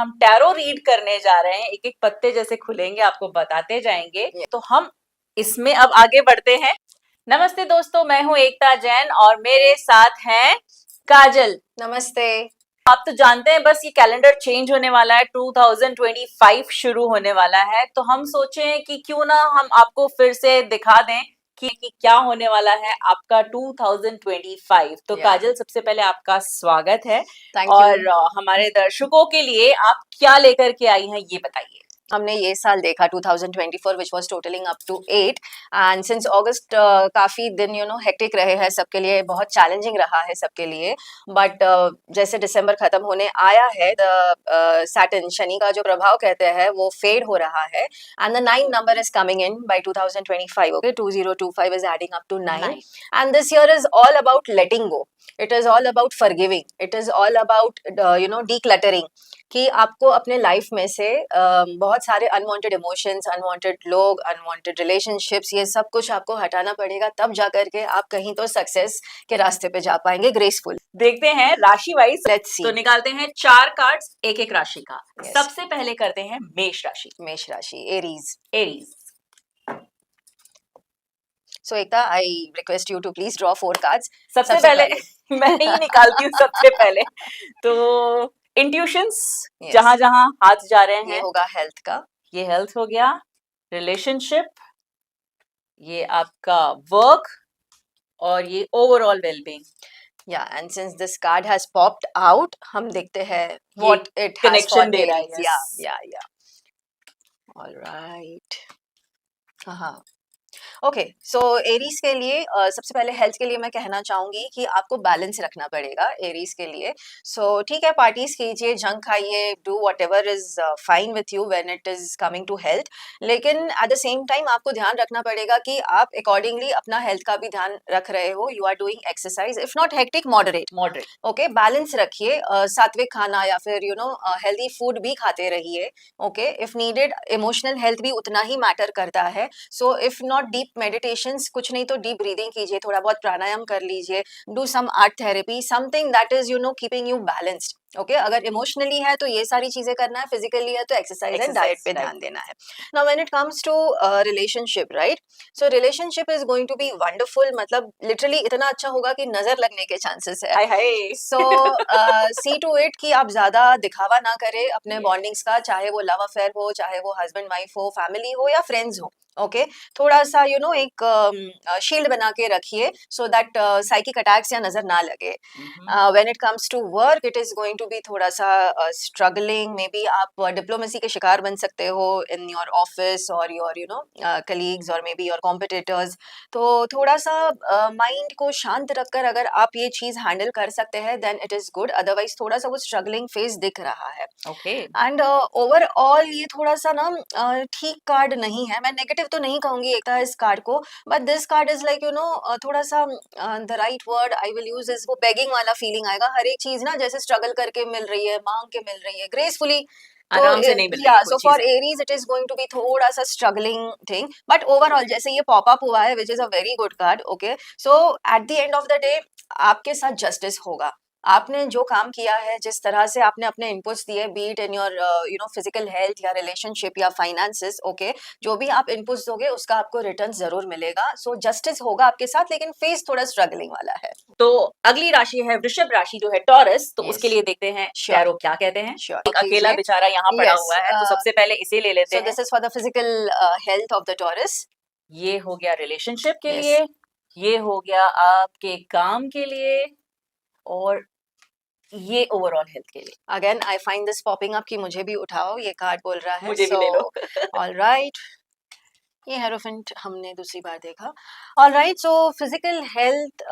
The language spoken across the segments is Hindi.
हम टैरो रीड करने जा रहे हैं, एक एक पत्ते जैसे खुलेंगे आपको बताते जाएंगे। तो हम इसमें अब आगे बढ़ते हैं। नमस्ते दोस्तों, मैं हूं एकता जैन और मेरे साथ हैं काजल। नमस्ते। आप तो जानते हैं बस ये कैलेंडर चेंज होने वाला है, 2025 शुरू होने वाला है, तो हम सोचे कि क्यों ना हम आपको फिर से दिखा दें कि क्या होने वाला है आपका 2025। तो काजल, सबसे पहले आपका स्वागत है। और हमारे दर्शकों के लिए आप क्या लेकर के आई हैं ये बताइए। हमने ये साल देखा 2024 which was totaling up to 8 and since August काफ़ी दिन हेक्टिक रहे हैं सबके लिए, बहुत चैलेंजिंग रहा है सबके लिए। बट जैसे दिसंबर खत्म होने आया है, सैटर्न शनि का जो प्रभाव कहते हैं वो फेड हो रहा है and the 9 number is coming in by 2025. Okay, 2025 is adding up to 9 and this year is all about letting go. It is all about forgiving. It is all about decluttering. कि आपको अपने लाइफ में से बहुत सारे अनवांटेड इमोशंस, अनवांटेड लोग, अनवांटेड रिलेशनशिप्स, ये सब कुछ आपको हटाना पड़ेगा, तब जा करके आप कहीं तो सक्सेस के रास्ते पे जा पाएंगे ग्रेसफुल। देखते हैं राशि वाइज। Let's see. तो निकालते हैं 4 कार्ड्स एक एक राशि का। सबसे पहले करते हैं मेष राशि। मेष राशि, Aries. Aries. So Ekta, I request you to please draw 4 cards. सबसे पहले मैं ही निकालती हूँ सबसे पहले। तो इंट्यूशंस, जहां जहां हाथ जा रहे हैं, ये होगा हेल्थ का, ये हेल्थ हो गया। रिलेशनशिप, ये आपका वर्क, और ये overall wellbeing. Yeah, and since this card has popped out, हम देखते हैं what it has connection दे रहा है। Yeah. All right. हाँ। ओके, सो एरीज के लिए सबसे पहले हेल्थ के लिए मैं कहना चाहूंगी कि आपको बैलेंस रखना पड़ेगा एरीज के लिए। सो ठीक है, पार्टीज कीजिए, जंक खाइए, do whatever is fine with you when it is coming to health, लेकिन एट द सेम टाइम आपको ध्यान रखना पड़ेगा कि आप अकॉर्डिंगली अपना हेल्थ का भी ध्यान रख रहे हो। You are doing exercise, if not hectic, moderate. Okay, balance रखिए, सात्विक खाना या फिर हेल्दी फूड भी खाते रहिए। Okay, if needed emotional health भी उतना ही मैटर करता है। So if not deep meditations, कुछ नहीं तो डीप ब्रीदिंग कीजिए, थोड़ा बहुत प्राणायाम कर लीजिए, do some art therapy, something that is keeping you balanced. Okay, अगर इमोशनली है तो ये सारी चीजें करना है, फिजिकली है तो एक्सरसाइज एंड डाइट पे ध्यान देना है। Now when it comes to relationship, right, so relationship is going to be wonderful, मतलब लिटरली इतना अच्छा होगा कि नजर लगने के चांसेस है। सो सी टू इट कि आप ज्यादा दिखावा ना करें अपने बॉन्डिंग्स का, चाहे वो लव अफेयर हो, चाहे वो हस्बैंड वाइफ हो, फैमिली हो या फ्रेंड्स हो। ओके, थोड़ा सा एक शील्ड बना के रखिए सो दैट साइकिक अटैक्स या नजर ना लगे। When it comes to work, it is going to be थोड़ा सा स्ट्रगलिंग, मे बी आप डिप्लोमेसी के शिकार बन सकते हो इन योर ऑफिस और योर कलीग्स और मे बी योर कॉम्पिटिटर्स। तो थोड़ा सा माइंड को शांत रखकर अगर आप ये चीज हैंडल कर सकते हैं then it is good, otherwise थोड़ा सा वो स्ट्रगलिंग फेज दिख रहा है। ओके, एंड ओवरऑल ये थोड़ा सा ना ठीक कार्ड नहीं है। मैं नेगेटिव तो नहीं कहूंगी एकता इस कार्ड को, but this card is like थोड़ा सा the right word I will use is वो बेगिंग वाला फीलिंग आएगा। हर एक चीज ना जैसे स्ट्रगल करके मिल रही है, मांग के मिल रही है, ग्रेसफुली आराम से नहीं मिल रही है। So for Aries it is going to be थोड़ा सा स्ट्रगलिंग थिंग, बट ओवरऑल जैसे ये पॉप अप हुआ है which is a very good card. Okay, so at the end of the day आपके साथ जस्टिस होगा। आपने जो काम किया है, जिस तरह से आपने अपने इनपुट्स दिए, be it in your physical health या रिलेशनशिप या फाइनेंसेस, ओके, जो भी आप इनपुट्स दोगे उसका आपको रिटर्न जरूर मिलेगा। सो जस्टिस होगा आपके साथ, लेकिन फेस थोड़ा स्ट्रगलिंग वाला है। तो अगली राशि है वृषभ राशि, जो है टॉरस। तो उसके लिए देखते हैं टैरो क्या कहते हैं। एक अकेला बेचारा यहाँ पड़ा हुआ है, तो सबसे पहले इसे ले लेते हैं। So this is for the physical health of the taurus. ये हो गया रिलेशनशिप के लिए, ये हो गया आपके काम के लिए, और ये ओवरऑल हेल्थ के लिए। Again I find this popping up कि मुझे भी उठाओ, ये कार्ड बोल रहा है मुझे भी ले लो। ऑल राइट, ये हेरोफेंट हमने दूसरी बार देखा। All right, so physical health,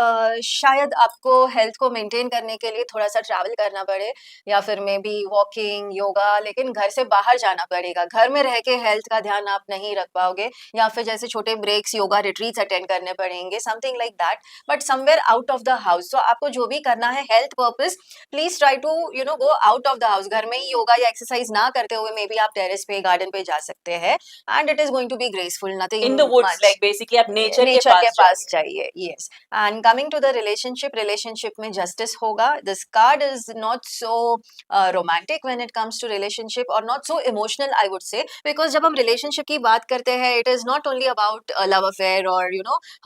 शायद आपको हेल्थ को मेंटेन करने के लिए थोड़ा सा ट्रैवल करना पड़े या फिर मे बी वॉकिंग, योगा, लेकिन घर से बाहर जाना पड़ेगा। घर में रह के हेल्थ का ध्यान आप नहीं रख पाओगे, या फिर जैसे छोटे ब्रेक्स, योगा रिट्रीट्स अटेंड करने पड़ेंगे, something like that, but somewhere out of the house. So आपको जो भी करना है health purpose, please try to go out of the house. घर में ही योगा या एक्सरसाइज ना करते हुए मे बी आप टेरेस पे, गार्डन पे जा सकते हैं, and it is going to be graceful. peaceful, nothing in the woods, much. Like basically आप नेचर के नेचर के पास पास जाइए. चाहिए, yes. And coming to the relationship में जस्टिस होगा. This card is not so romantic when it comes to relationship और not so emotional, I would say, because जब हम रिलेशनशिप की बात करते हैं it is not only about love affair और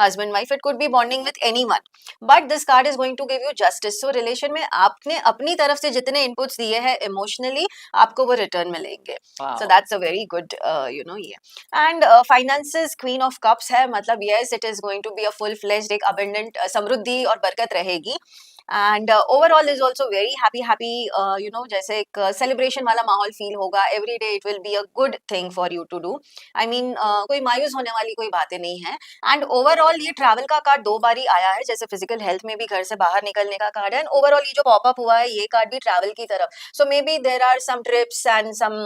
husband wife, it could be bonding with anyone, but this card is going to give you justice. So relation में आपने अपनी तरफ से जितने इनपुट्स दिए हैं इमोशनली, आपको वो रिटर्न मिलेंगे. So that's a very good ये. And finances queen of cups है, मतलब yes it is going to be a full fledged एक अबंडेंट समृद्धि और बरकत रहेगी. And overall is also very happy जैसे एक सेलिब्रेशन वाला माहौल फील होगा. Every day it will be a good thing for you to do. I mean कोई मायूस होने वाली कोई बातें नहीं है. एंड ओवरऑल ये ट्रैवल का कार्ड 2 बारी आया है, जैसे फिजिकल हेल्थ में भी घर से बाहर निकलने का कार्ड है, एंड ओवरऑल ये जो पॉपअप हुआ है ये कार्ड भी ट्रैवल की तरफ. So maybe there are some trips and some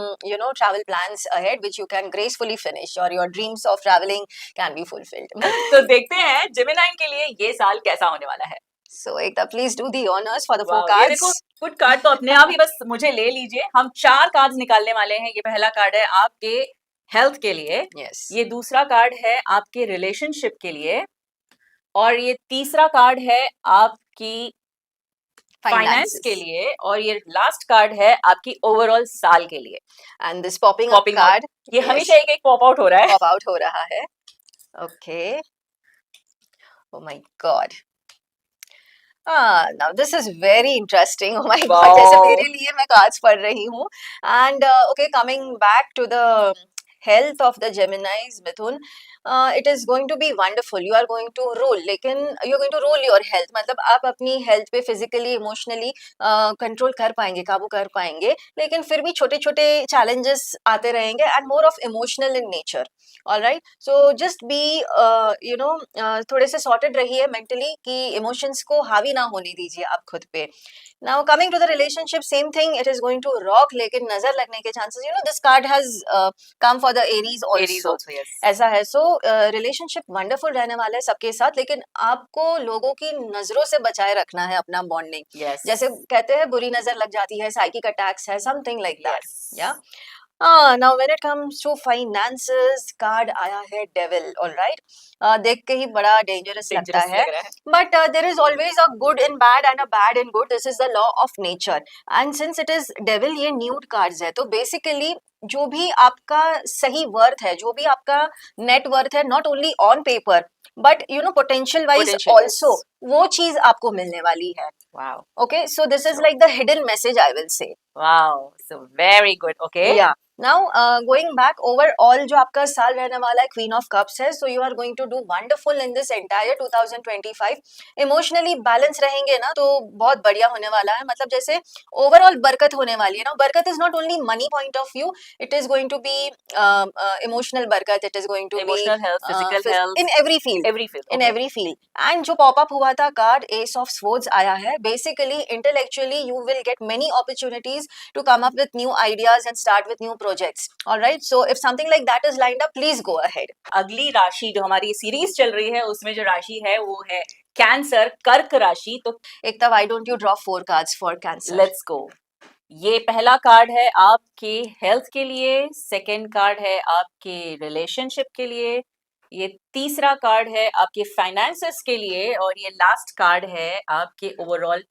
travel plans ahead which you can gracefully finish, or your dreams of traveling can be fulfilled. तो देखते हैं जेमिनाई के लिए ये साल कैसा होने वाला है. So Ekta, please do the honors for the 4 wow, ये cards. देखो गुड कार्ड तो अपने आप ही बस मुझे ले लीजिए. हम 4 कार्ड्स निकालने वाले हैं. ये पहला कार्ड है आपके हेल्थ के लिए, Yes. ये दूसरा कार्ड है आपके रिलेशनशिप के लिए, और ये तीसरा कार्ड है आपकी फाइनेंस Finances. के लिए, और ये लास्ट कार्ड है आपकी ओवरऑल साल के लिए. And this popping up Popping out. card. ये Yes. हमेशा एक पॉप आउट हो रहा है. Pop out हो रहा है. Okay. Oh my God. Now this is very interesting. Oh my God. Wow. जैसे मेरे लिए मैं cards पढ़ रही हूँ. And okay, coming back to the health of the Geminis, Mithun, it is going to be wonderful. You are going to rule, लेकिन you are going to rule your health. मतलब आप अपनी health पे physically, emotionally control कर पाएंगे, काबू कर पाएंगे, लेकिन फिर भी छोटे छोटे challenges आते रहेंगे and more of emotional in nature. All right, so just be थोड़े से sorted रहिए mentally कि emotions को हावी ना होने दीजिए आप खुद पे. Now coming to the relationship, same thing, it is going to rock, लेकिन नजर लगने के chances, this card has come for the Aries also. Aries also, yes. ऐसा है. So रिलेशनशिप वंडरफुल रहने वाला है सबके साथ, लेकिन आपको लोगों की नजरों से बचाए रखना है अपना बॉन्डिंग. Yes. जैसे कहते हैं बुरी नजर लग जाती है, साइकिक अटैक्स है, समथिंग लाइक दैट. Yes. या now when it comes to finances, card आया है डेविल. ऑल राइट, देख के ही बड़ा डेंजरस लगता Dangerous है, लग रहा है. But there is always a good in bad and a bad in good. This is the law of nature. And since it is devil, ये न्यूड कार्ड्स है, तो बेसिकली जो भी आपका सही वर्थ है, जो भी आपका नेट वर्थ है, not only on paper but potential wise Potential, also, yes. वो चीज आपको मिलने वाली है. Wow. Okay, so this is Sure. Like the hidden message, I will say. Wow. So very good. Okay. Yeah. Now, going back overall, जो आपका साल रहने वाला है Queen of Cups है, so you are going to do wonderful in this entire 2025. Emotionally balance रहेंगे ना, तो बहुत बढ़िया होने वाला है. मतलब जैसे overall बरकत होने वाली है ना. बरकत is not only money point of view, it is going to be emotional बरकत, it is going to Emotional be health, physical health. in every field. Every field. In Okay. every field. And जो pop up हुआ था कार्ड Ace of Swords आया है. Basically, intellectually, you will get many opportunities to come up with new ideas and start with new projects. All right, so if something like that is lined up, please go ahead. अगली राशि जो हमारी सीरीज चल रही है उसमें जो राशि है वो है कैंसर, कर्क राशि. तो Ekta, why don't you draw 4 cards for Cancer? Let's go. ये पहला कार्ड है आपके हेल्थ के लिए, सेकंड कार्ड है आपके रिलेशनशिप के लिए, ये तीसरा कार्ड है आपके फाइनेंसेस के लिए, और ये लास्ट कार्ड है आपके ओवरऑल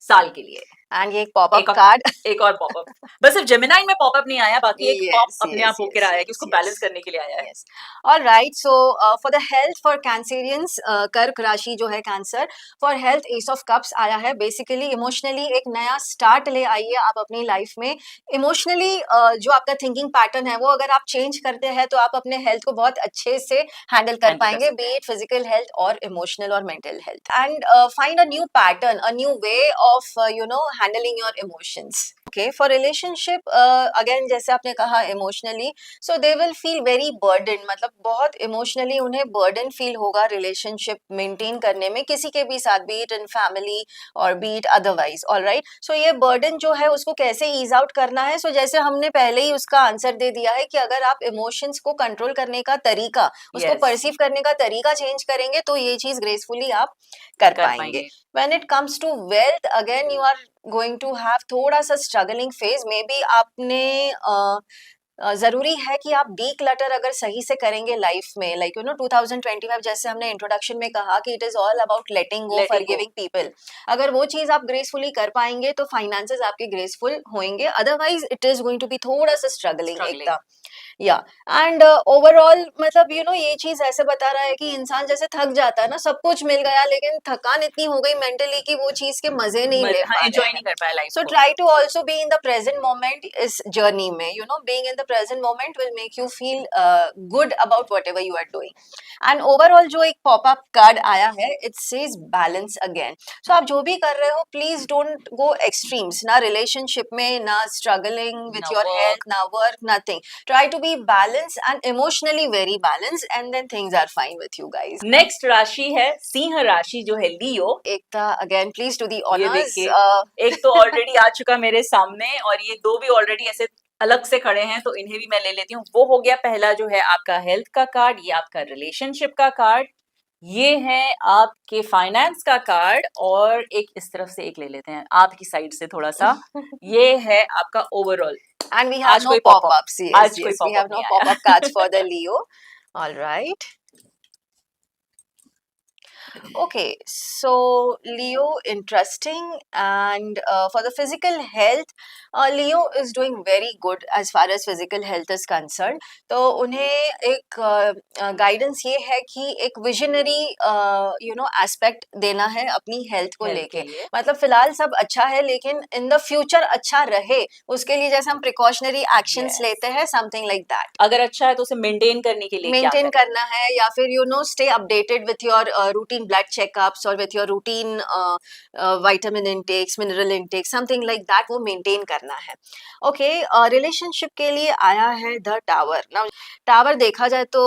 साल के लिए. And ये एक pop-up एक और- card. एक और पॉपअप. बस सिर्फ जेमिनाई में पॉपअप नहीं आया, बाकी एक Yes, पॉप अपने yes, आप होकर yes, आया है कि उसको yes, बैलेंस yes. करने के लिए आया है. Yes. All right. So for the health for Cancerians, कर्क राशि जो है cancer, for health Ace of Cups आया है. Basically emotionally एक नया start ले आइए आप अपनी लाइफ में. Emotionally जो आपका थिंकिंग पैटर्न है वो अगर आप चेंज करते हैं तो आप अपने हेल्थ को बहुत अच्छे से हैंडल कर Handle कर पाएंगे, सकते बी इट फिजिकल हेल्थ और इमोशनल और mental health. And find a new pattern, a new way of handling your emotions. Okay, for relationship again जैसे आपने कहा emotionally, so they will feel very burden. मतलब बहुत इमोशनली उन्हें बर्डन फील होगा रिलेशनशिप मेंटेन करने में किसी के भी साथ, बी इट इन फैमिली और be it otherwise. All right, so ये बर्डन जो है उसको कैसे ईज आउट करना है. सो जैसे हमने पहले ही उसका आंसर दे दिया है कि अगर आप इमोशंस को कंट्रोल करने का तरीका, उसको Yes. परसीव करने का तरीका चेंज करेंगे तो ये चीज ग्रेसफुली आप कर पाएंगे. When it comes to wealth, again you are going to have थोड़ा सा struggling phase. Maybe आपने जरूरी है कि आप डी क्लटर अगर सही से करेंगे लाइफ में, लाइक 2025, जैसे हमने इंट्रोडक्शन में कहा कि it is all about letting go, Letting go. Forgiving people. अगर वो चीज आप ग्रेसफुली कर पाएंगे तो फाइनेंसेस आपके ग्रेसफुल होंगे, otherwise it is going to be थोड़ा सा स्ट्रगलिंग Struggling. एकदम। या एंड ओवरऑल मतलब ये चीज ऐसे बता रहा है कि इंसान जैसे थक जाता है ना, सब कुछ मिल गया लेकिन थकान इतनी हो गई मेंटली कि वो चीज के मजे नहीं ले पा एंजॉय रहे नहीं हैं। कर पाया लाइफ So को। try to also be in the present moment इस journey में, being in the present moment will make you feel good about whatever you are doing. And overall जो एक pop-up card आया है, it says balance again. So आप जो भी कर रहे हो, please don't go extremes, ना relationship में, ना struggling with ना your work. health, ना work, nothing. Try to be balanced and emotionally very balanced, and then things are fine with you guys. Next राशि है सिंह राशि, जो है लियो। एकता again, please do the ये honors. देखिए, एक तो ऑलरेडी आ चुका मेरे सामने और ये दो भी ऑलरेडी ऐसे अलग से खड़े हैं, तो इन्हें भी मैं ले लेती हूँ। वो हो गया पहला जो है आपका हेल्थ का कार्ड, ये आपका रिलेशनशिप का कार्ड, ये है आपके फाइनेंस का कार्ड, और एक इस तरफ से एक ले लेते हैं आपकी साइड से थोड़ा सा, ये है आपका ओवरऑल। And we have आज no कोई pop-up. pop-ups. Yes, आज कोई yes, we pop-up have no नहीं आया। pop-up cards for the Leo. All right. Okay, so Leo, interesting. And for the physical health, Leo is doing very good as far as physical health is concerned. तो उन्हें एक गाइडेंस ये है कि एक विजनरी एस्पेक्ट देना है अपनी हेल्थ को Health लेके। के लिए। मतलब फिलहाल सब अच्छा है लेकिन इन द फ्यूचर अच्छा रहे, उसके लिए जैसे हम प्रिकॉशनरी एक्शंस Yes. लेते हैं, समथिंग लाइक दैट। अगर अच्छा है तो उसे मेंटेन करने के लिए क्या मेंटेन करें? करना है, या फिर stay updated with your routine blood checkups और with your routine vitamin intakes, mineral intake, something like that, वो मेंटेन करना है। ओके, रिलेशनशिप के लिए आया है द टावर। नाउ टावर देखा जाए तो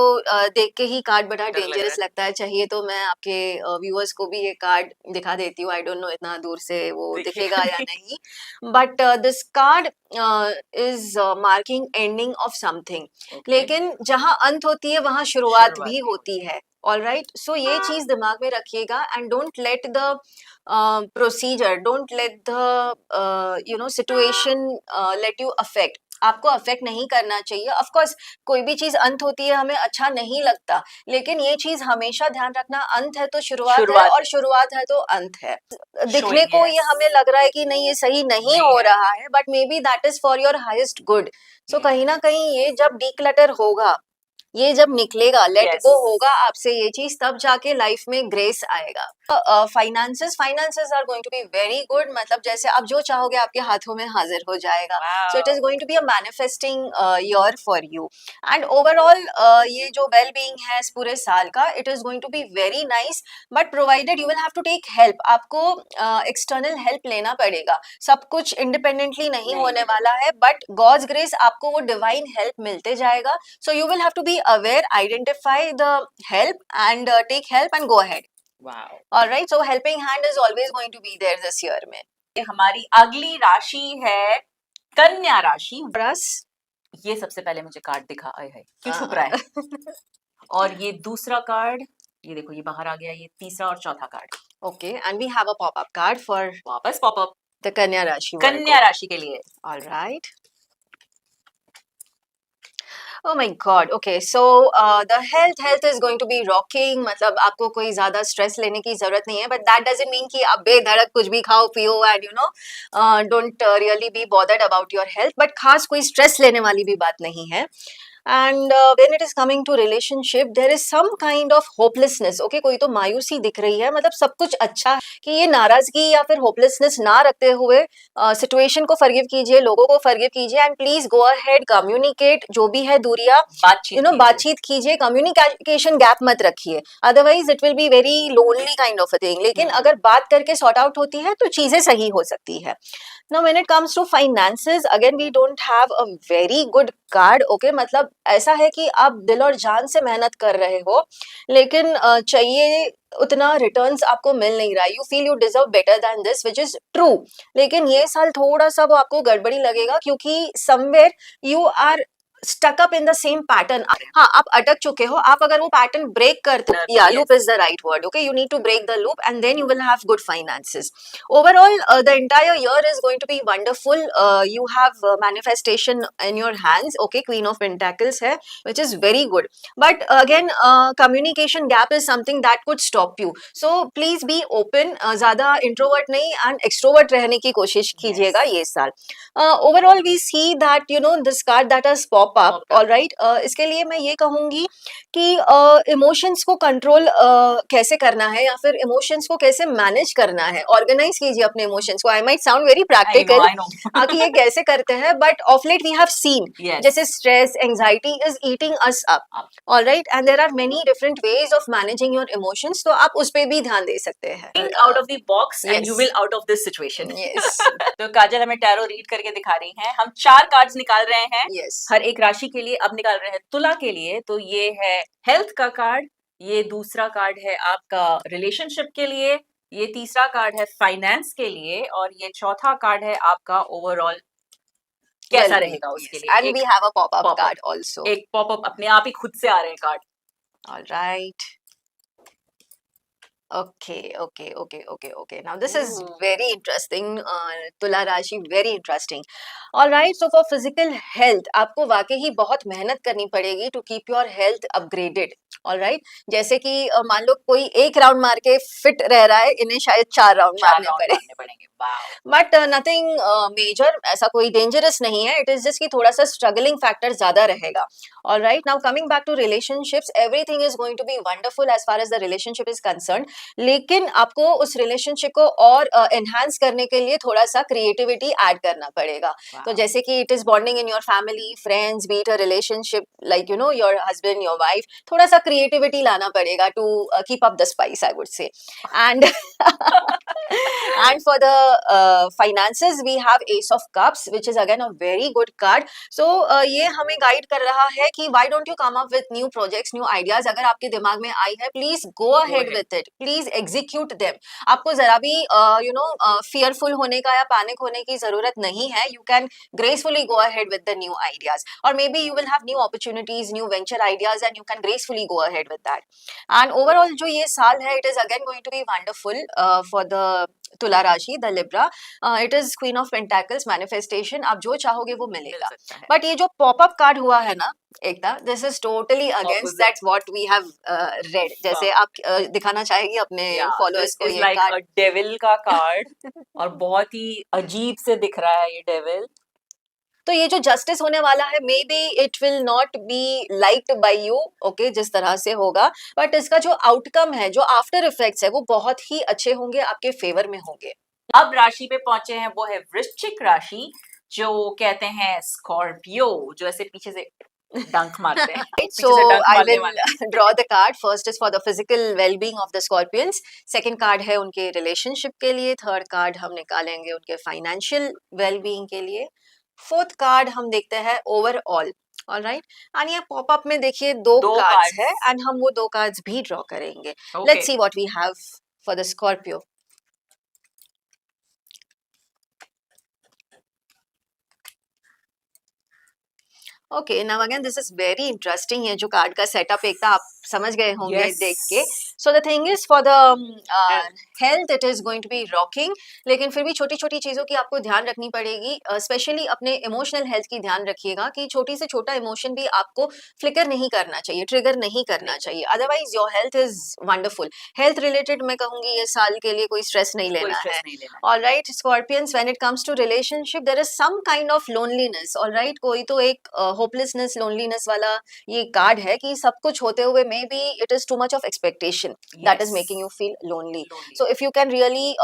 देख के ही कार्ड बड़ा डर लग रहा डेंजरस लगता है। चाहिए तो मैं आपके व्यूअर्स को भी ये कार्ड दिखा देती हूँ, आई डोंट नो इतना दूर से वो दिखेगा दिखेगा या नहीं, but this card is marking ending of something. Okay. लेकिन जहां अंत होती है वहां शुरुआत शुरुआत भी भी होती है। ऑल राइट, सो ये चीज दिमाग में रखिएगा and don't let the procedure, don't let the situation let you affect. आपको अफेक्ट नहीं करना चाहिए। ऑफ कोर्स कोई भी चीज अंत होती है हमें अच्छा नहीं लगता, लेकिन ये चीज हमेशा ध्यान रखना, अंत है तो शुरुआत है शुरुआत और शुरुआत है तो अंत है। दिखने Showing, को yes. ये हमें लग रहा है कि नहीं ये सही नहीं नहीं हो है। रहा है, but maybe that is for your highest good. So कहीं ना कहीं ये जब डीक्लटर होगा, ये जब निकलेगा, लेट Yes. गो होगा आपसे ये चीज, तब जाके लाइफ में ग्रेस आएगा। Finances are going to be very good. मतलब जैसे आप जो चाहोगे आपके हाथों में हाजिर हो जाएगा। So it is Wow. Going to be a manifesting year for you. And overall ये जो वेल बीइंग है इस पूरे साल का, it is going to be very nice, but provided you will have to take help. आपको एक्सटर्नल हेल्प लेना पड़ेगा, सब कुछ इंडिपेंडेंटली नहीं नहीं होने मिलेगा। वाला है, बट गॉड्स ग्रेस आपको वो डिवाइन हेल्प मिलते जाएगा। So you will have to be aware, identify the help and take help and go ahead. Wow. All right, so helping hand is always going to be there this year में। ये हमारी अगली राशि है कन्या राशि। For us, ये सबसे पहले मुझे कार्ड दिखा, आए है क्यों छुप रहा है? और ये दूसरा कार्ड, ये देखो ये बाहर आ गया, ये तीसरा और चौथा card. okay, and we have a pop-up card for वापस पॉपअप the Kanya Rashi. कन्या राशि के लिए। All right. Oh my God. Okay, so the health is going to be rocking. मतलब आपको कोई ज्यादा स्ट्रेस लेने की जरूरत नहीं है, but that doesn't mean कि आप बेधड़क कुछ भी खाओ पियो and don't really be bothered about your health. But खास कोई स्ट्रेस लेने वाली भी बात नहीं है। And when it is coming to relationship, there is some kind of hopelessness. Okay, कोई तो मायूसी दिख रही है, मतलब सब कुछ अच्छा है, कि ये नाराजगी या फिर होपलेसनेस ना रखते हुए सिचुएशन को फॉरगिव कीजिए, लोगों को फॉरगिव कीजिए, and please go ahead, communicate, जो भी है दूरियां बातचीत बातचीत कीजिए, कम्युनिकेशन गैप मत रखिए, otherwise it will be very lonely kind of a thing. लेकिन अगर बात करके सॉर्ट आउट होती है तो चीजें सही हो सकती है। Now when it comes to finances, again we don't have a very good card. Okay, मतलब ऐसा है कि आप दिल और जान से मेहनत कर रहे हो, लेकिन चाहिए उतना रिटर्न्स आपको मिल नहीं रहा। You feel you deserve better than this, which is true. लेकिन ये साल थोड़ा सा वो आपको गड़बड़ी लगेगा, क्योंकि somewhere you are stuck up in the same pattern. हाँ, आप अटक चुके हो, आप अगर वो पैटर्न ब्रेक करते हो, yeah, loop is the right word. Okay, you need to break the loop and then you will have good finances. Overall, the entire year is going to be wonderful. You have manifestation in your hands. Okay, Queen of Pentacles है, which is very good. But again, communication gap is something that could stop you. So please be open. ज़्यादा introvert नहीं and extrovert रहने की कोशिश कीजिएगा ये साल. Overall, we see that this card that has pop up. All right. इसके लिए मैं ये कहूँगी कि इमोशंस को कंट्रोल कैसे करना है या फिर इमोशंस को कैसे मैनेज करना है, ऑर्गेनाइज कीजिए अपने इमोशंस को. I might sound very practical कि ये कैसे करते हैं, but of late we have seen जैसे stress, anxiety is eating us up. All right, and there are many different ways of managing your emotions, तो आप उस पे भी ध्यान दे सकते हैं. Think out of the box and you will out of this situation. Yes. तो काजल हमें टैरो रीड करके दिखा रही हैं. हम 4 कार्ड्स निकाल रहे हैं. Yes. हर एक राशि के लिए. अब निकाल रहे हैं तुला के लिए. तो ये है हेल्थ का कार्ड, ये दूसरा कार्ड है आपका रिलेशनशिप के लिए, ये तीसरा कार्ड है फाइनेंस के लिए, और ये चौथा कार्ड है आपका ओवरऑल कैसा रहेगा उसके लिए. And we have a pop-up card also. एक पॉपअप अपने आप ही खुद से आ रहे हैं card. All right. Okay. Now this is very interesting. तुला राशि very interesting. All right. So for physical health, आपको वाकई ही बहुत मेहनत करनी पड़ेगी to keep your health upgraded. All right. जैसे कि मान लो कोई एक राउंड मार के फिट रह रहा है, इन्हें शायद 4 राउंड मारने पड़ेंगे. बट नथिंग मेजर, ऐसा कोई डेंजरस नहीं है. इट इज जस्ट कि थोड़ा सा स्ट्रगलिंग फैक्टर ज्यादा रहेगा. All right, now coming back to relationships, everything is going to be wonderful as far as the relationship is concern. लेकिन आपको उस रिलेशनशिप को और एनहांस करने के लिए थोड़ा सा क्रिएटिविटी ऐड करना पड़ेगा. तो जैसे कि it is bonding in your family, friends, be it a relationship like your husband, your wife, थोड़ा सा क्रिएटिविटी लाना पड़ेगा to keep up the spice, I would say. And and for the finances we have Ace of Cups, which is again a very good card. So ये हमें गाइड कर रहा है कि why don't you come up with new projects, new ideas. अगर आपके दिमाग में आई है, please go ahead with it, please execute them. आपको जरा भी fearful होने का या पैनिक होने की जरूरत नहीं है. You can gracefully go ahead with the new ideas, or maybe you will have new opportunities, new venture ideas, and you can gracefully go ahead with that. And overall जो ये साल है, it is again going to be wonderful for the तुला राशि, the Libra. It is queen of pentacles, manifestation. आप जो चाहोगे वो मिलेगा. बट ये जो पॉपअप कार्ड हुआ है ना Ekta, this is totally against that's what we have read. जैसे आप दिखाना चाहेगी अपने फॉलोअर्स को ये कार्ड? डेविल का कार्ड और बहुत ही अजीब से दिख रहा है ये डेविल. तो ये जो जस्टिस होने वाला है, may be it will not be liked by you, okay, जिस तरह से होगा, बट इसका जो आउटकम है, जो आफ्टर इफेक्ट्स है, वो बहुत ही अच्छे होंगे, आपके फेवर में होंगे. अब राशि पे पहुंचे हैं, वो है वृश्चिक राशि, जो कहते हैं स्कॉर्पियो, जो ऐसे पीछे से डंक मारते हैं. So I will draw the card. First is for the physical well-being of the Scorpions. Second card है उनके रिलेशनशिप के लिए. थर्ड कार्ड हम निकालेंगे उनके फाइनेंशियल वेल-बीइंग के लिए. फोर्थ कार्ड हम देखते हैं ओवरऑल. ऑल राइट, एंड ये पॉपअप में देखिए दो कार्ड्स है, एंड हम वो 2 कार्ड्स भी ड्रॉ करेंगे. Let's see what we have for the Scorpio. Okay, now again this is very interesting. ये जो कार्ड का सेटअप एक था, आप समझ गए होंगे देख के. So the thing is for the health it is going to be rocking, लेकिन फिर भी छोटी छोटी चीजों की आपको ध्यान रखनी पड़ेगी. स्पेशली अपने इमोशनल हेल्थ की ध्यान रखिएगा कि छोटी से छोटा इमोशन भी आपको फ्लिकर नहीं करना चाहिए, ट्रिगर नहीं करना चाहिए. Otherwise your health is wonderful. Health related मैं कहूंगी ये साल के लिए कोई स्ट्रेस नहीं लेना है. All right Scorpions, when it comes to relationship there is some kind of loneliness. All right, कोई तो एक होपलेसनेस, लोनलीनेस वाला ये कार्ड है कि सब कुछ होते हुए may be it is too much of expectation that is making you feel lonely. So if you can really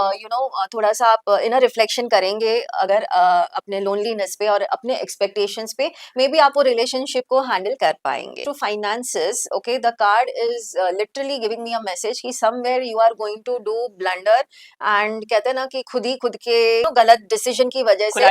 थोड़ा सा आप इनर रिफ्लेक्शन करेंगे अगर अपने लोनलीनेस पे और अपने एक्सपेक्टेशंस पे, मे बी आप वो रिलेशनशिप को हैंडल कर पाएंगे. To finances, okay, the card is literally giving me a message कि somewhere you are going to do blunder, and कहते हैं ना कि खुद ही खुद के गलत डिसीजन की वजह से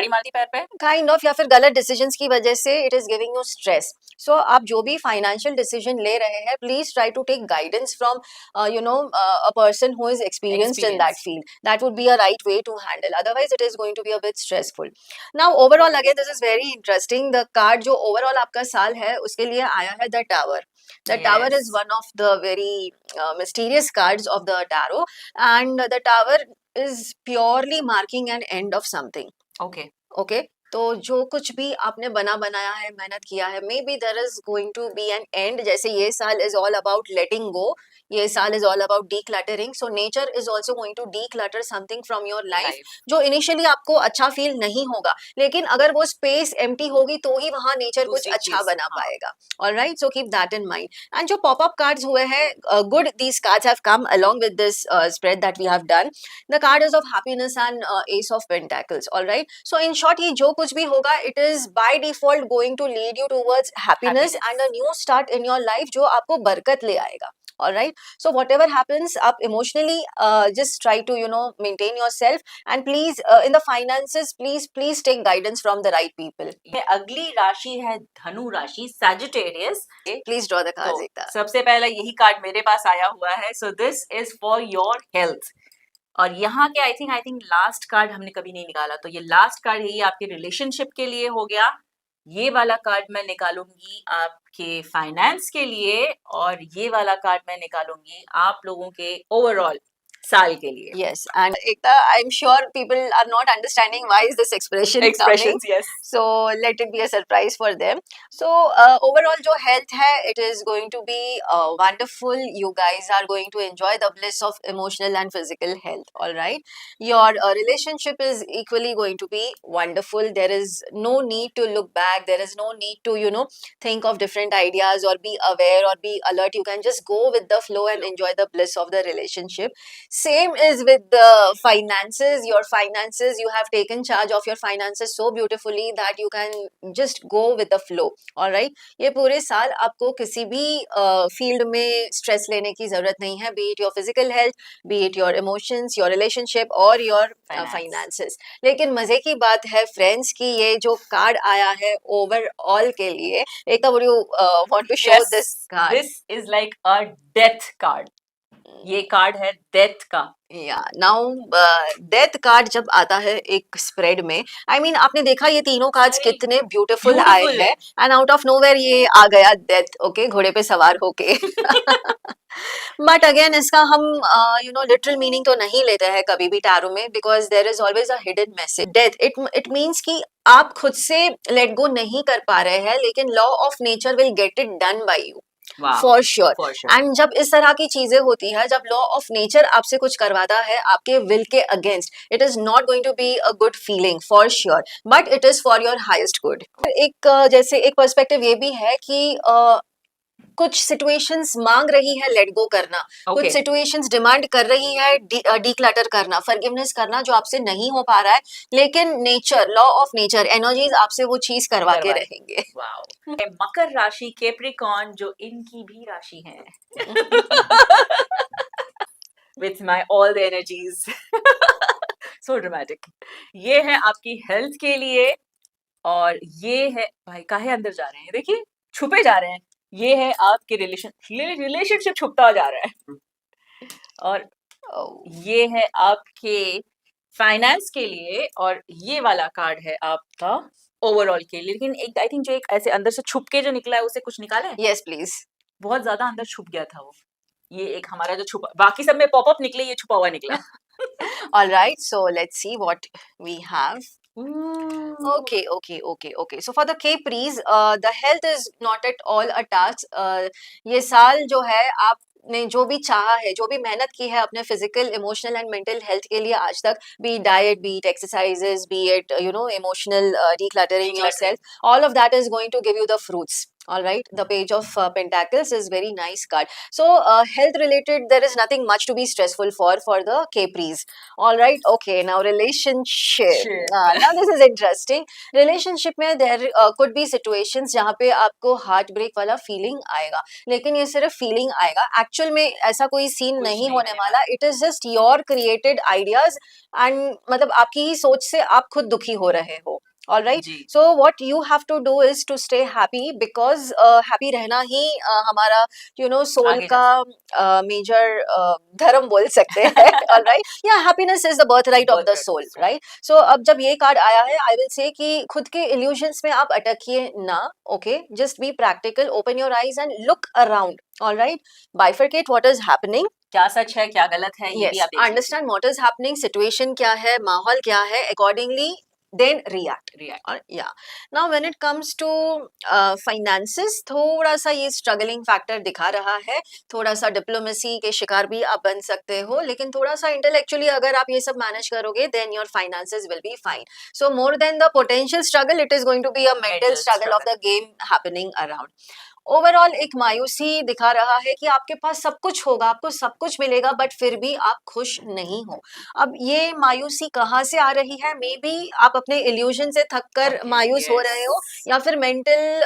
काइंड ऑफ, या फिर गलत डिसीजन की वजह से it is giving you stress. So आप जो भी फाइनेंशियल डिसीजन ले रहे हैं, please try to take guidance from a person who is experienced in that Experience. field. That would be a right way to handle, otherwise it is going to be a bit stressful. Now overall again this is very interesting. The card जो overall आपका साल है उसके लिए आया है the tower. The tower is Yes. one of the very mysterious cards of the tarot, and the tower is purely marking an end of something. Okay. Okay, तो जो कुछ भी आपने बना बनाया है, मेहनत किया है, maybe there is going to be an end. जैसे ये साल is all about letting go, ये साल is all about decluttering. So nature is also going to declutter something from your life, Life. जो इनिशियली आपको अच्छा फील नहीं होगा, लेकिन अगर वो स्पेस एम्प्टी होगी तो ही वहां नेचर कुछ दूसरी अच्छा चीज, बना हाँ. पाएगा. Alright, so keep that in mind. And जो पॉपअप कार्ड्स हुए हैं, good, these cards have come along with this spread that we have done. The card is of happiness and ace of pentacles. Alright, so in short ये जो कुछ भी होगा, it is by default going to lead you towards happiness Happiness. And a new start in your life, जो आपको बरकत ले आएगा. All right, so whatever happens, आप emotionally just try to maintain yourself, and please in the finances, please take guidance from the right people. ये अगली राशि है धनु राशि, Sagittarius. Please draw the cards तो एकता. सबसे पहला यही कार्ड मेरे पास आया हुआ है. So this is for your health. और यहाँ के आई थिंक लास्ट कार्ड हमने कभी नहीं निकाला, तो ये लास्ट कार्ड यही आपके रिलेशनशिप के लिए हो गया. ये वाला कार्ड मैं निकालूंगी आपके फाइनेंस के लिए, और ये वाला कार्ड मैं निकालूंगी आप लोगों के ओवरऑल साल के लिए. Yes, and Ekta, I'm sure people are not understanding why is this expression coming. Expressions, yes. So let it be a surprise for them. So overall जो health है, it is going to be wonderful. You guys are going to enjoy the bliss of emotional and physical health. All right, your relationship is equally going to be wonderful. There is no need to look back. There is no need to think of different ideas or be aware or be alert. You can just go with the flow and enjoy the bliss of the relationship. Same is with the finances. Your finances, you have taken charge of your finances so beautifully that you can just go with the flow. All right, ये पूरे साल आपको किसी भी फील्ड में स्ट्रेस लेने की जरूरत नहीं है, be it your physical health, be it your emotions, your relationship or your finances. लेकिन मजे की बात है फ्रेंड्स की ये जो कार्ड आया है ओवरऑल के लिए, एक would you want to show this card? This is like a death card. ये कार्ड है डेथ का. नाउ डेथ कार्ड जब आता है एक स्प्रेड में, आई मीन आपने देखा ये तीनों कार्ड्स कितने ब्यूटीफुल आए हैं, एंड आउट ऑफ नोवेयर ये आ गया डेथ. ओके, घोड़े पे सवार होके. बट अगेन इसका हम लिटरल मीनिंग तो नहीं लेते हैं कभी भी टैरो में, because there is always a hidden message. Death it means कि आप खुद से लेट गो नहीं कर पा रहे हैं, लेकिन law of nature will get it done by you. For sure. And जब इस तरह की चीजें होती है, जब लॉ ऑफ नेचर आपसे कुछ करवाता है आपके विल के against, it is not going to be a good feeling for sure, but it is for your highest good. एक जैसे एक पर्सपेक्टिव ये भी है कि कुछ सिचुएशंस मांग रही है लेट गो करना, कुछ सिचुएशंस डिमांड कर रही है डीक्लटर करना, फॉरगिवनेस करना, जो आपसे नहीं हो पा रहा है, लेकिन nature, law of nature, energies आपसे वो चीज करवा के रहेंगे. मकर राशि, कैप्रिकॉर्न, जो इनकी भी राशि है. With my all the energies. So dramatic. ये है आपकी हेल्थ के लिए, और ये है भाई काहे अंदर जा रहे हैं, देखिए छुपे जा रहे हैं. ये है आपके रिलेशनशिप छुपता जा रहा है, और ये है आपके फाइनेंस के लिए, और ये वाला कार्ड है आपका ओवरऑल के लिए. लेकिन एक आई थिंक जो एक ऐसे अंदर से छुप के जो निकला है, उसे कुछ निकाला है. Yes please. बहुत ज्यादा अंदर छुप गया था वो. ये एक हमारा जो छुपा, बाकी सब में पॉपअप निकले, ये छुपा हुआ निकला. Alright, so let's see what we have. Okay. So for the Capris, the health is not at all a task. ये साल जो है आपने जो भी चाहा है, जो भी मेहनत की है अपने physical, emotional and mental health के लिए आज तक, be it diet, be it exercises, be it emotional decluttering yourself, all of that is going to give you the fruits. All right, the page of pentacles is very nice card. So health related, there is nothing much to be stressful for the Capris. All right, okay, now relationship. Now this is interesting. Relationship में there could be situations जहाँ पे आपको हार्ट ब्रेक वाला फीलिंग आएगा, लेकिन ये सिर्फ फीलिंग आएगा, एक्चुअल में ऐसा कोई सीन नहीं होने वाला. It is just your created ideas, and मतलब आपकी ही सोच से आप खुद दुखी हो रहे हो. All right. जी so what you have to do is to stay happy, because happy रहना ही हमारा सोल आगे जा का मेजर धर्म बोल सकते हैं. All right. या happiness is the birthright of the soul, right. So अब जब ये कार्ड आया है, आई विल से कि खुद के इल्यूजन्स में आप अटकिए ना. Okay, just be practical, open your eyes and look around. All right. Bifurcate what is happening. क्या सच है क्या गलत है ये भी Yes, आप देख लीजिए. understand what is happening, situation क्या है, माहौल क्या है, accordingly then react. React. और yeah, now when it comes to finances, थोड़ा सा ये struggling factor दिखा रहा है. थोड़ा सा diplomacy के शिकार भी आप बन सकते हो, लेकिन थोड़ा सा intellectually अगर आप ये सब manage करोगे, then your finances will be fine. So more than the potential struggle, it is going to be a mental struggle of the game happening around. Overall एक मायूसी दिखा रहा है कि आपके पास सब कुछ होगा, आपको सब कुछ मिलेगा, बट फिर भी आप खुश नहीं हो. अब ये मायूसी कहाँ से आ रही है? मे बी आप अपने इल्यूजन से थक कर मायूस हो रहे हो, या फिर मेंटल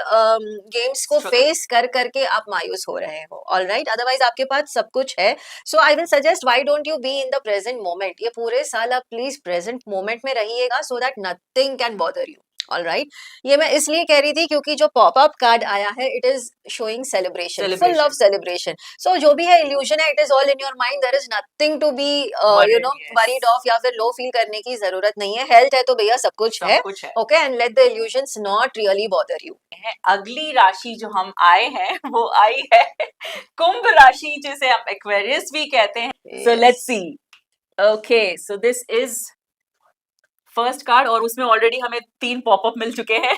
गेम्स को फेस कर करके आप मायूस हो रहे हो. All right. अदरवाइज आपके पास सब कुछ है. So I will suggest, why don't you be in the present moment. ये पूरे साल आप प्लीज प्रेजेंट मोमेंट में रहिएगा, so that nothing can bother you. All right. ये मैं इसलिए कह रही थी क्योंकि जो पॉपअप कार्ड आया है, it is showing celebration, full of celebration. So जो भी है इल्यूजन है, it is all in your mind. There is nothing to be worried of या फिर लो फील करने की जरूरत नहीं है. हेल्थ है तो भैया सब कुछ है. Okay, and let the illusions not really bother you. अगली राशि जो हम आए हैं वो आई है कुंभ राशि, जिसे हम एक्वेरियस भी कहते हैं. सो let's C. Okay, so this is first card और उसमें ऑलरेडी हमें 3 पॉपअप मिल चुके हैं.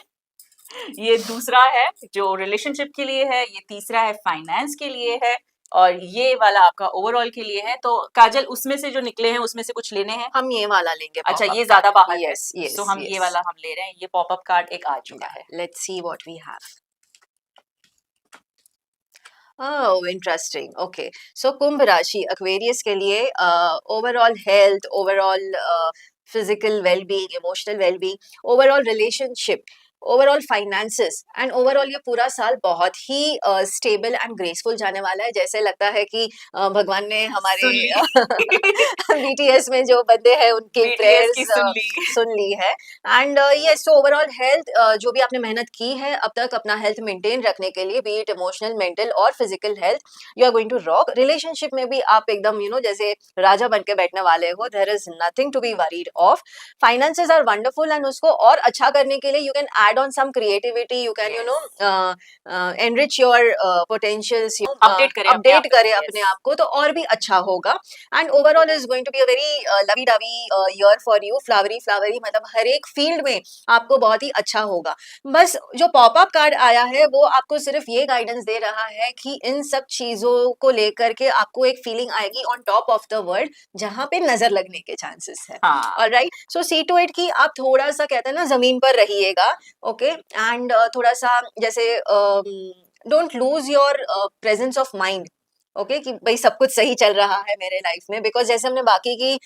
ये दूसरा है जो रिलेशनशिप के लिए है, ये तीसरा है फाइनेंस के लिए है, और ये वाला आपका ओवरऑल के लिए है. तो काजल, उसमें से जो निकले हैं उसमें से कुछ लेने हैं? हम ये वाला लेंगे. अच्छा, ये ज्यादा बाहर है. Yes yes. तो हम ये वाला हम ले रहे हैं. ये पॉपअप कार्ड एक आ चुका है. Let's see what we have. Oh, interesting. Okay. So कुंभ राशि एक्वेरियस के लिए overall health, overall physical wellbeing, emotional wellbeing, overall relationship, overall finances and overall ये पूरा साल बहुत ही स्टेबल एंड ग्रेसफुल जाने वाला है. जैसे लगता है कि भगवान ने हमारे बीटीएस में जो बंदे हैं उनके प्रेयर्स सुन ली है. And yes, so overall health, जो भी आपने मेहनत की है अब तक अपना हेल्थ मेंटेन रखने के लिए, बी इट इमोशनल, मेंटल और physical health, you are going to rock. Relationship में भी आप एकदम जैसे राजा बन के बैठने वाले हो. There is nothing to be worried of. Finances are wonderful and उसको और अच्छा करने के लिए you can add on some creativity, you can enrich your potentials, update करें अपने आप को, तो और भी अच्छा होगा. and overall is going to be a very lovey dovey year for you. flowery मतलब हर एक फील्ड में आपको बहुत ही अच्छा होगा. बस जो पॉपअप कार्ड आया है वो आपको सिर्फ ये गाइडेंस दे रहा है कि इन सब चीजों को लेकर के आपको एक फीलिंग आएगी on top of the world, जहां पे नजर लगने के चांसेस है. Alright. So see to it कि आप थोड़ा सा कहते हैं ना जमीन पर रहिएगा. ओके, एंड थोड़ा सा जैसे don't lose your presence of mind. Okay, कि भाई सब कुछ सही चल रहा है मेरे लाइफ में, बिकॉज जैसे हमने बाकी की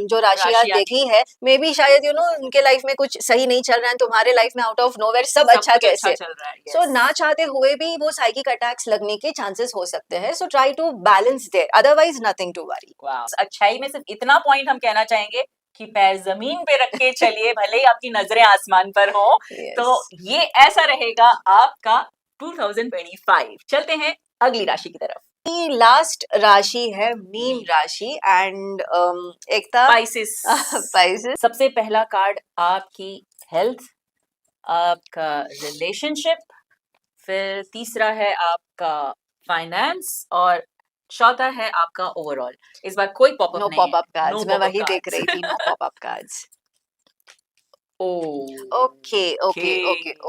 जो राशियां देखी है, मे बी शायद उनके लाइफ में कुछ सही नहीं चल रहा है, तुम्हारे लाइफ में आउट ऑफ नोवेयर सब अच्छा कैसे चल रहा है. सो ना चाहते हुए भी वो साइकिक अटैक्स लगने के चांसेस हो सकते हैं. So try to balance there, otherwise nothing to worry. अच्छाई में सिर्फ इतना पॉइंट हम कहना चाहेंगे कि पैर जमीन पे रख के चलिए, भले ही आपकी नजरें आसमान पर हो. तो ये ऐसा रहेगा आपका 2025. चलते हैं अगली राशि की तरफ. लास्ट राशि है मीन राशि एंड एकता स्पाइसेस. सबसे पहला कार्ड आपकी हेल्थ, आपका रिलेशनशिप, फिर तीसरा है आपका फाइनेंस और चौथा है आपका ओवरऑल. इस बार कोई पॉपअप नहीं है. No popup cards. मैं वही देख रही थी, no popup cards.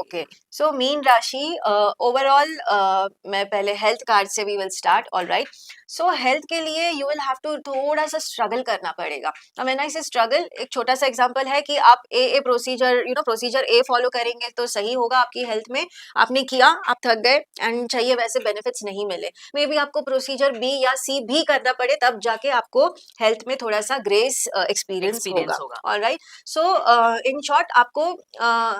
Okay. So मीन राशि ओवरऑल, मैं पहले हेल्थ कार्ड से we will start. Alright. So health के लिए यू विल हैव टू थोड़ा सा स्ट्रगल करना पड़ेगा. व्हेन आई से स्ट्रगल, एक छोटा सा एग्जांपल है कि आप ए प्रोसीजर प्रोसीजर ए फॉलो करेंगे तो सही होगा आपकी हेल्थ में. आपने किया, आप थक गए एंड चाहिए वैसे बेनिफिट्स नहीं मिले, मे बी आपको प्रोसीजर बी या सी भी करना पड़े, तब जाके आपको हेल्थ में थोड़ा सा ग्रेस एक्सपीरियंस होगा. ऑलराइट. सो इन शॉर्ट आपको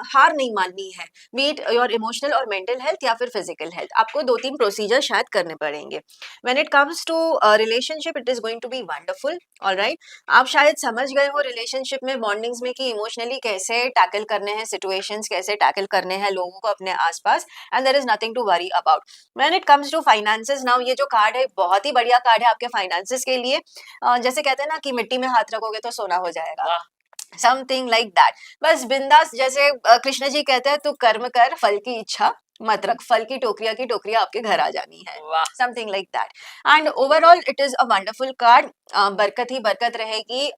हार नहीं माननी है, बी इट योर इमोशनल और मेंटल हेल्थ या फिर फिजिकल हेल्थ. आपको 2-3 प्रोसीजर शायद करने पड़ेंगे. When it comes comes to relationship, it is going to be wonderful. All right, आप शायद समझ गए हो रिलेशनशिप में बॉन्डिंग्स में कि इमोशनली कैसे टैकल करने हैं सिचुएशंस, कैसे टैकल करने हैं लोगों को अपने आसपास, and there is nothing to worry about. When it comes to finances, now ये जो कार्ड है बहुत ही बढ़िया कार्ड है आपके फाइनेंसेस के लिए. जैसे कहते हैं ना कि मिट्टी में हाथ रखोगे तो सोना हो जाएगा, समथिंग लाइक दैट. बस बिंदास, जैसे कृष्ण जी कहते हैं, तू कर्म कर फल की इच्छा मत रख, फल की टोकरियां आपके घर आ जानी है, something like that. And overall it is a wonderful card. बरकत ही बरकत रहेगी,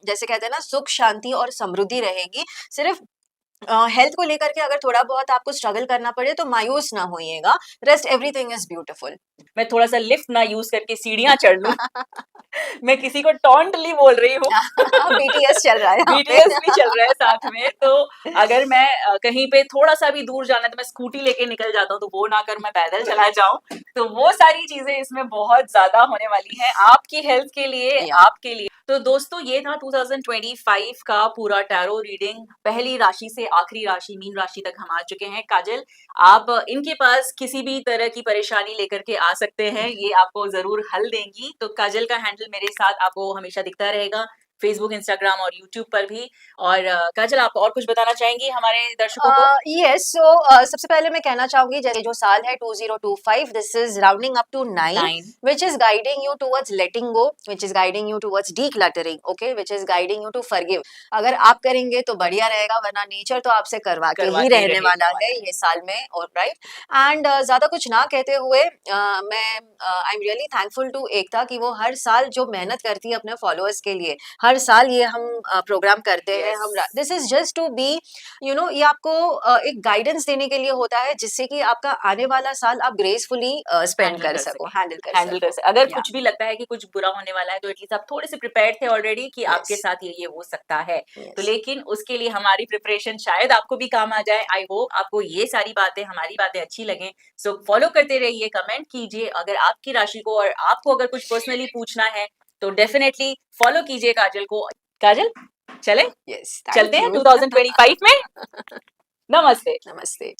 जैसे कहते हैं ना सुख शांति और समृद्धि रहेगी. सिर्फ हेल्थ को लेकर के अगर थोड़ा बहुत आपको स्ट्रगल करना पड़े तो मायूस ना होइएगा, रेस्ट एवरीथिंग इज ब्यूटीफुल. मैं थोड़ा सा लिफ्ट ना यूज करके सीढ़ियां चढ़ लूं. मैं किसी को टॉन्टली बोल रही हूँ. बीटीएस चल रहा है यहाँ पे. बीटीएस भी चल रहा है साथ में. तो अगर मैं कहीं पे थोड़ा सा भी दूर जाना है तो मैं स्कूटी लेके निकल जाता हूँ, तो वो ना कर मैं पैदल चला जाऊं. तो वो सारी चीजें इसमें बहुत ज्यादा होने वाली हैं आपकी हेल्थ के लिए, आपके लिए. तो दोस्तों ये था 2025 का पूरा टैरो रीडिंग. पहली राशि से आखिरी राशि मीन राशि तक हम आ चुके हैं. काजल, आप इनके पास किसी भी तरह की परेशानी लेकर के आ सकते हैं, ये आपको जरूर हल देंगी. तो काजल का हैंडल मेरे साथ आपको हमेशा दिखता रहेगा, फेसबुक, इंस्टाग्राम और यूट्यूब पर भी. और काजल, आप और कुछ बताना चाहेंगी हमारे दर्शकों को? यस, सो सबसे पहले मैं कहना चाहूंगी जैसे जो साल है 2025, this is rounding up to 9, which is guiding you towards letting go, which is guiding you towards decluttering, okay, which is guiding you to forgive. अगर आप करेंगे तो बढ़िया रहेगा, वरना नेचर तो आपसे करवा के ही रहने वाला है ये साल में. और राइट, एंड ज्यादा कुछ ना कहते हुए मैं I am really thankful to Ekta कि वो हर साल जो मेहनत करती है अपने फॉलोअर्स के लिए, हर साल ये हम प्रोग्राम करते हैं. हम this is just to be you know, ये आपको एक गाइडेंस देने के लिए होता है जिससे कि आपका आने वाला साल आप ग्रेसफुली स्पेंड कर सको, हैंडल कर सको. अगर कुछ भी लगता है कि कुछ बुरा होने वाला है तो एटलीस्ट आप थोड़े से प्रिपेयर्ड थे ऑलरेडी कि आपके साथ ये हो सकता है. तो लेकिन उसके लिए हमारी प्रिपरेशन शायद आपको भी काम आ जाए. आई होप आपको ये सारी बातें, हमारी बातें अच्छी लगे. सो फॉलो करते रहिए, कमेंट कीजिए अगर आपकी राशि को, और आपको अगर कुछ पर्सनली पूछना है तो डेफिनेटली फॉलो कीजिए काजल को. काजल, चले? यस, चलते हैं 2025 में. नमस्ते. नमस्ते.